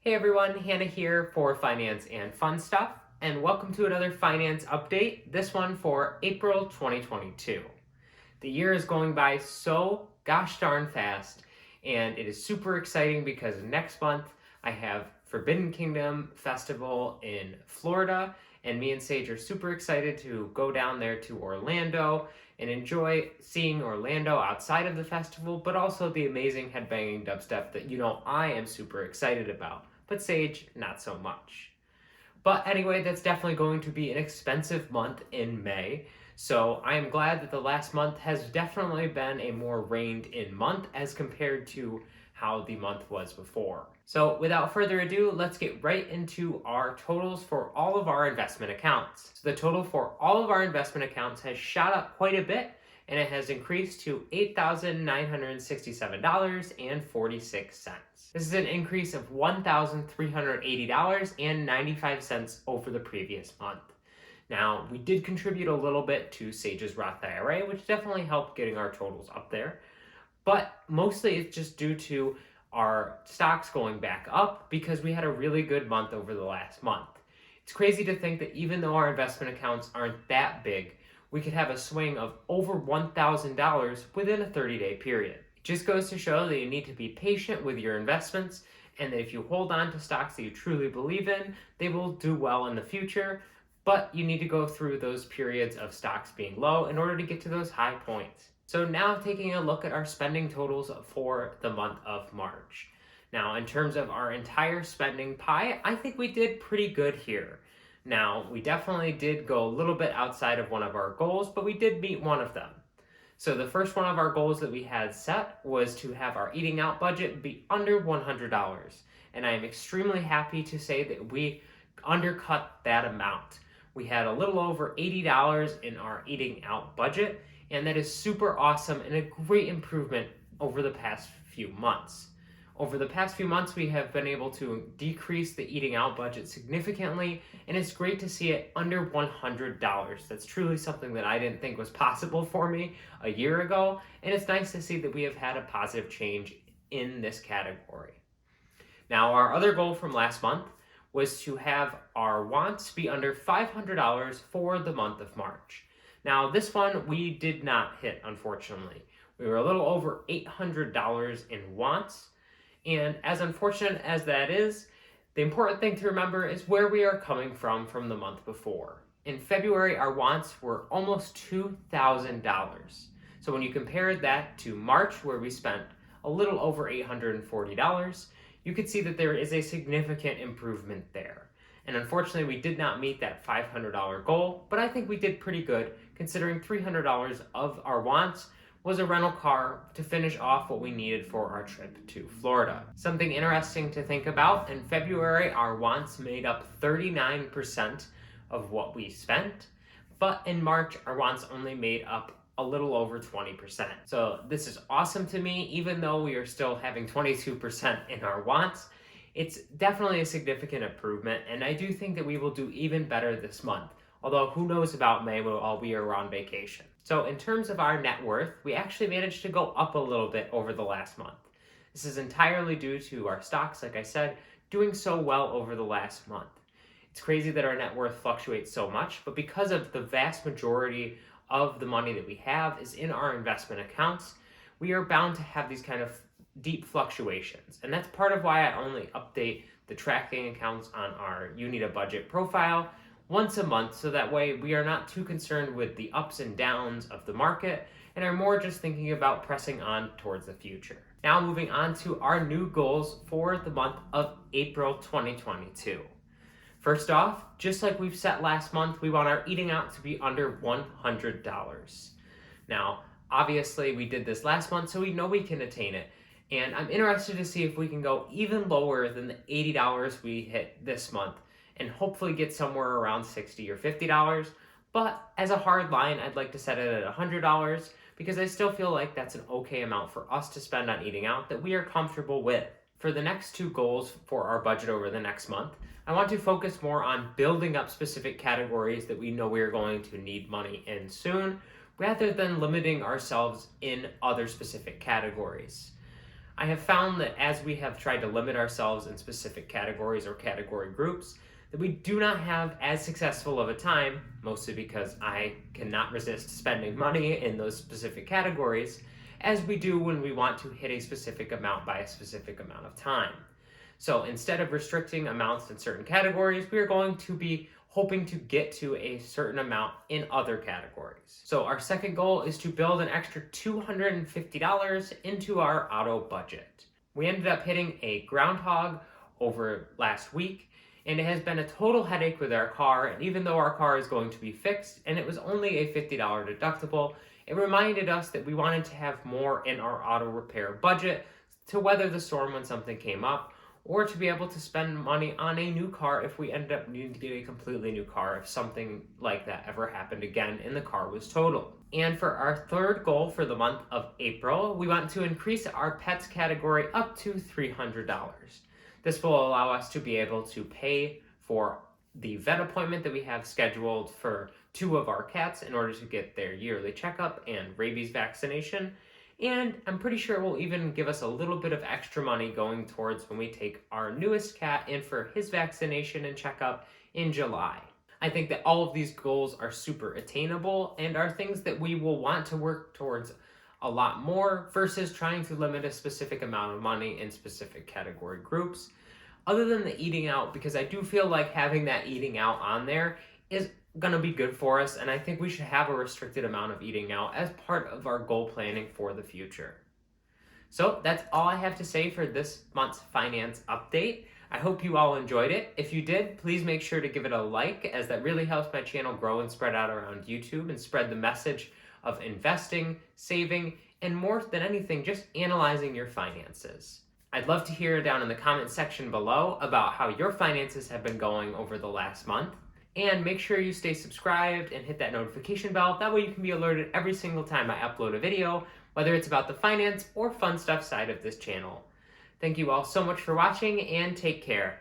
Hey everyone, Hannah here for Finance and Fun Stuff, and welcome to another finance update, this one for April 2022. The year is going by so gosh darn fast, and it is super exciting because next month I have Forbidden Kingdom Festival in Florida, and me and Sage are super excited to go down there to Orlando and enjoy seeing Orlando outside of the festival, but also the amazing headbanging dubstep that I am super excited about, but Sage not so much. But anyway, that's definitely going to be an expensive month in May. So I am glad that the last month has definitely been a more reined in month as compared to how the month was before. So without further ado, let's get right into our totals for all of our investment accounts. So the total for all of our investment accounts has shot up quite a bit, and it has increased to $8,967.46. This is an increase of $1,380.95 over the previous month. Now, we did contribute a little bit to Sage's Roth IRA, which definitely helped getting our totals up there, but mostly it's just due to our stocks going back up because we had a really good month over the last month. It's crazy to think that even though our investment accounts aren't that big, we could have a swing of over $1,000 within a 30-day period. It just goes to show that you need to be patient with your investments, and that if you hold on to stocks that you truly believe in, they will do well in the future, but you need to go through those periods of stocks being low in order to get to those high points. So now taking a look at our spending totals for the month of March. Now, in terms of our entire spending pie, I think we did pretty good here. Now, we definitely did go a little bit outside of one of our goals, but we did meet one of them. So the first one of our goals that we had set was to have our eating out budget be under $100. And I am extremely happy to say that we undercut that amount. We had a little over $80 in our eating out budget, and that is super awesome and a great improvement over the past few months. Over the past few months, we have been able to decrease the eating out budget significantly, and it's great to see it under $100. That's truly something that I didn't think was possible for me a year ago, and it's nice to see that we have had a positive change in this category. Now, our other goal from last month was to have our wants be under $500 for the month of March. Now, this one we did not hit, unfortunately. We were a little over $800 in wants, and as unfortunate as that is, the important thing to remember is where we are coming from the month before. In February, our wants were almost $2,000. So when you compare that to March, where we spent a little over $840, you could see that there is a significant improvement there. And unfortunately, we did not meet that $500 goal, but I think we did pretty good considering $300 of our wants was a rental car to finish off what we needed for our trip to Florida. Something interesting to think about, in February, our wants made up 39% of what we spent, but in March, our wants only made up a little over 20%. So this is awesome to me, even though we are still having 22% in our wants. It's definitely a significant improvement, and I do think that we will do even better this month, although who knows about May while we are on vacation. So in terms of our net worth, we actually managed to go up a little bit over the last month. This is entirely due to our stocks, like I said, doing so well over the last month. It's crazy that our net worth fluctuates so much, but because of the vast majority of the money that we have is in our investment accounts, we are bound to have these kind of deep fluctuations. And that's part of why I only update the tracking accounts on our You Need a Budget profile once a month, so that way we are not too concerned with the ups and downs of the market and are more just thinking about pressing on towards the future. Now moving on to our new goals for the month of April 2022. First off, just like we've set last month, we want our eating out to be under $100. Now, obviously we did this last month, so we know we can attain it. And I'm interested to see if we can go even lower than the $80 we hit this month and hopefully get somewhere around $60 or $50. But as a hard line, I'd like to set it at $100 because I still feel like that's an okay amount for us to spend on eating out that we are comfortable with. For the next two goals for our budget over the next month, I want to focus more on building up specific categories that we know we are going to need money in soon, rather than limiting ourselves in other specific categories. I have found that as we have tried to limit ourselves in specific categories or category groups, that we do not have as successful of a time, mostly because I cannot resist spending money in those specific categories, as we do when we want to hit a specific amount by a specific amount of time. So instead of restricting amounts in certain categories, we are going to be hoping to get to a certain amount in other categories. So our second goal is to build an extra $250 into our auto budget. We ended up hitting a groundhog over last week, and it has been a total headache with our car. And even though our car is going to be fixed and it was only a $50 deductible, it reminded us that we wanted to have more in our auto repair budget to weather the storm when something came up, or to be able to spend money on a new car if we ended up needing to get a completely new car if something like that ever happened again and the car was totaled. And for our third goal for the month of April, we want to increase our pets category up to $300. This will allow us to be able to pay for the vet appointment that we have scheduled for 2 of our cats in order to get their yearly checkup and rabies vaccination. And I'm pretty sure it will even give us a little bit of extra money going towards when we take our newest cat in for his vaccination and checkup in July. I think that all of these goals are super attainable and are things that we will want to work towards a lot more versus trying to limit a specific amount of money in specific category groups. Other than the eating out, because I do feel like having that eating out on there is going to be good for us, and I think we should have a restricted amount of eating out as part of our goal planning for the future. So that's all I have to say for this month's finance update. I hope you all enjoyed it. If you did, please make sure to give it a like, as that really helps my channel grow and spread out around YouTube and spread the message of investing, saving, and more than anything, just analyzing your finances. I'd love to hear down in the comment section below about how your finances have been going over the last month. And make sure you stay subscribed and hit that notification bell. That way you can be alerted every single time I upload a video, whether it's about the finance or fun stuff side of this channel. Thank you all so much for watching, and take care.